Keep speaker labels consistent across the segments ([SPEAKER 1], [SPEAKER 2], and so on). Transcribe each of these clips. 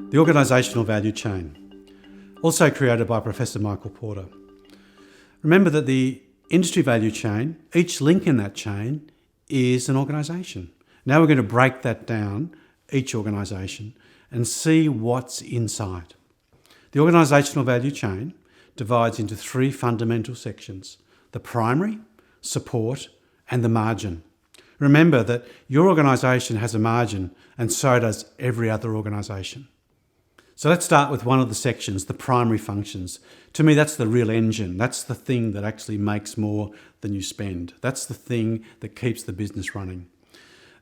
[SPEAKER 1] The organisational value chain, also created by Professor Michael Porter. Remember that the industry value chain, each link in that chain is an organisation. Now we're going to break that down, each organisation, and see what's inside. The organisational value chain divides into three fundamental sections: the primary, support, and the margin. Remember that your organisation has a margin, and so does every other organisation. So let's start with one of the sections, the primary functions. To me, that's the real engine. That's the thing that actually makes more than you spend. That's the thing that keeps the business running.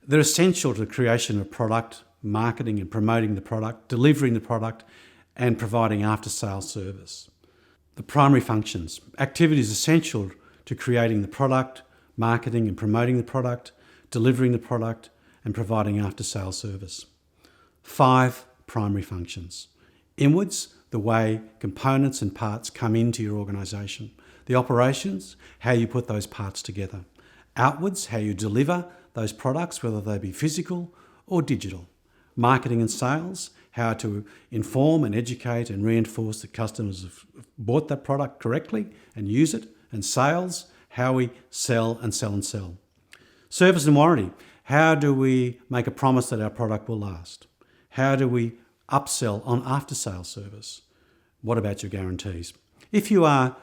[SPEAKER 1] They're essential to the creation of product, marketing and promoting the product, delivering the product, and providing after-sales service. The primary functions, activities essential to creating the product, marketing and promoting the product, delivering the product, and providing after-sales service. 5 primary functions. Inwards, the way components and parts come into your organisation. The operations, how you put those parts together. Outwards, how you deliver those products, whether they be physical or digital. Marketing and sales, how to inform and educate and reinforce that customers have bought that product correctly and use it. And sales, how we sell and sell and sell. Service and warranty, how do we make a promise that our product will last? How do we upsell on after-sales service? What about your guarantees? If you are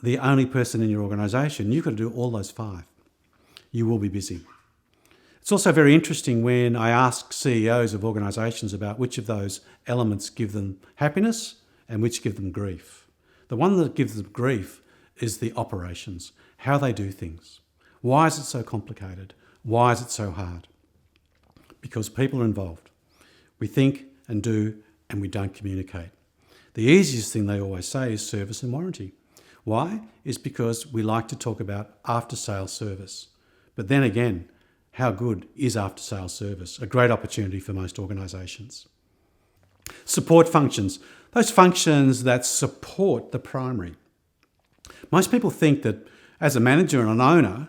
[SPEAKER 1] the only person in your organisation, you've got to do all those 5. You will be busy. It's also very interesting when I ask CEOs of organisations about which of those elements give them happiness and which give them grief. The one that gives them grief is the operations, how they do things. Why is it so complicated? Why is it so hard? Because people are involved. We think and do, and we don't communicate. The easiest thing they always say is service and warranty. Why? It's because we like to talk about after-sales service. But then again, how good is after-sales service? A great opportunity for most organisations. Support functions, those functions that support the primary. Most people think that as a manager and an owner,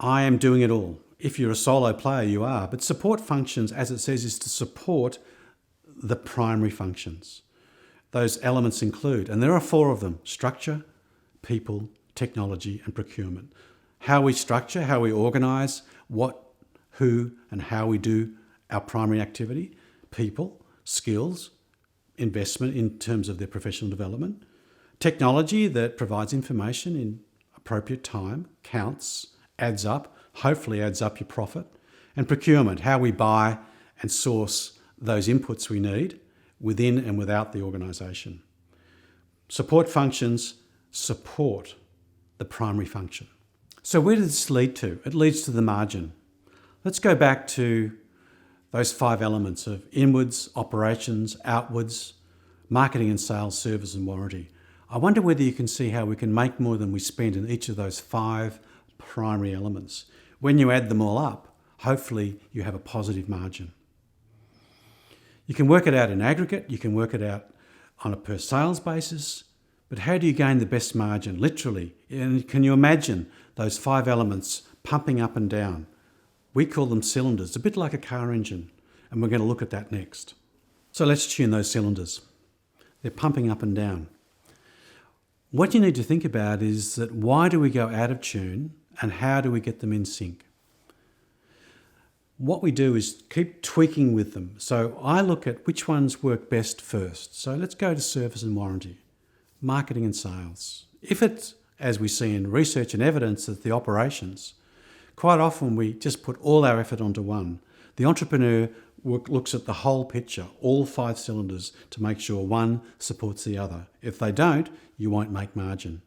[SPEAKER 1] I am doing it all. If you're a solo player, you are. But support functions, as it says, is to support the primary functions. Those elements include, and there are 4 of them: structure, people, technology, and procurement. How we structure, how we organise, what, who, and how we do our primary activity. People, skills, investment in terms of their professional development. Technology that provides information in appropriate time, counts, adds up, hopefully adds up your profit. And procurement, how we buy and source those inputs we need within and without the organisation. Support functions support the primary function. So where does this lead to? It leads to the margin. Let's go back to those 5 elements of inwards, operations, outwards, marketing and sales, service and warranty. I wonder whether you can see how we can make more than we spend in each of those 5 primary elements. When you add them all up, hopefully you have a positive margin. You can work it out in aggregate, you can work it out on a per sales basis, but how do you gain the best margin, literally? And can you imagine those 5 elements pumping up and down? We call them cylinders, a bit like a car engine, and we're going to look at that next. So let's tune those cylinders. They're pumping up and down. What you need to think about is that why do we go out of tune and how do we get them in sync? What we do is keep tweaking with them. So I look at which ones work best first. So let's go to service and warranty, marketing and sales. If it's, as we see in research and evidence, that the operations, quite often we just put all our effort onto one. The entrepreneur looks at the whole picture, all 5 cylinders, to make sure one supports the other. If they don't, you won't make margin.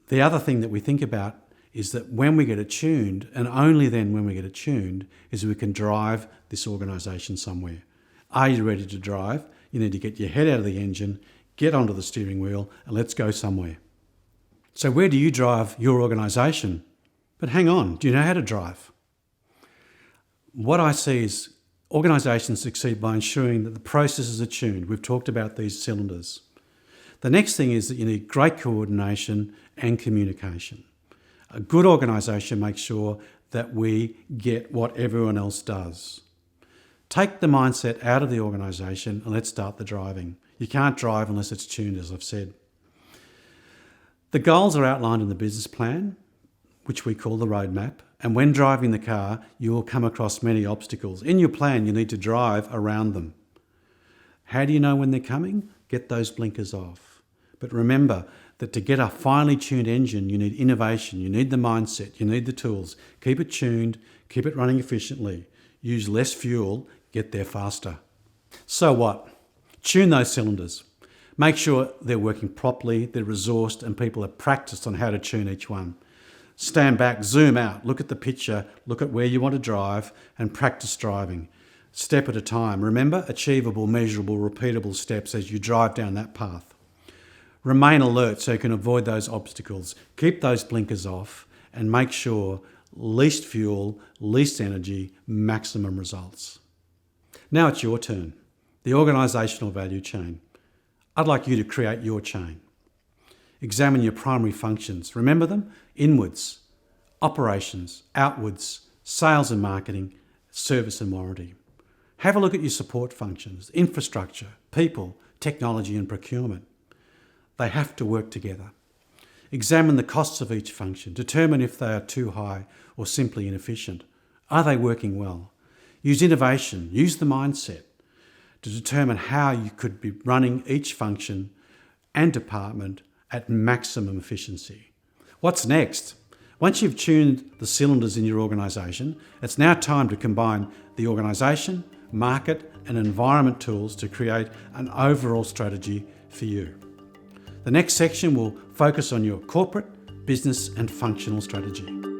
[SPEAKER 1] The other thing that we think about is that when we get it tuned, and only then when we get it tuned, is we can drive this organisation somewhere. Are you ready to drive? You need to get your head out of the engine, get onto the steering wheel, and let's go somewhere. So where do you drive your organisation? But hang on, do you know how to drive? What I see is organisations succeed by ensuring that the processes are tuned. We've talked about these cylinders. The next thing is that you need great coordination and communication. A good organisation makes sure that we get what everyone else does. Take the mindset out of the organisation and let's start the driving. You can't drive unless it's tuned, as I've said. The goals are outlined in the business plan, which we call the roadmap. And when driving the car, you will come across many obstacles. In your plan, you need to drive around them. How do you know when they're coming? Get those blinkers off. But remember that to get a finely tuned engine, you need innovation, you need the mindset, you need the tools. Keep it tuned, keep it running efficiently. Use less fuel, get there faster. So what? Tune those cylinders. Make sure they're working properly, they're resourced, and people have practiced on how to tune each one. Stand back, zoom out, look at the picture, look at where you want to drive, and practice driving. Step at a time. Remember, achievable, measurable, repeatable steps as you drive down that path. Remain alert so you can avoid those obstacles. Keep those blinkers off and make sure least fuel, least energy, maximum results. Now it's your turn. The organisational value chain. I'd like you to create your chain. Examine your primary functions. Remember them? Inwards, operations, outwards, sales and marketing, service and warranty. Have a look at your support functions, infrastructure, people, technology and procurement. They have to work together. Examine the costs of each function. Determine if they are too high or simply inefficient. Are they working well? Use innovation, use the mindset to determine how you could be running each function and department at maximum efficiency. What's next? Once you've tuned the cylinders in your organisation, it's now time to combine the organisation, market and environment tools to create an overall strategy for you. The next section will focus on your corporate, business and functional strategy.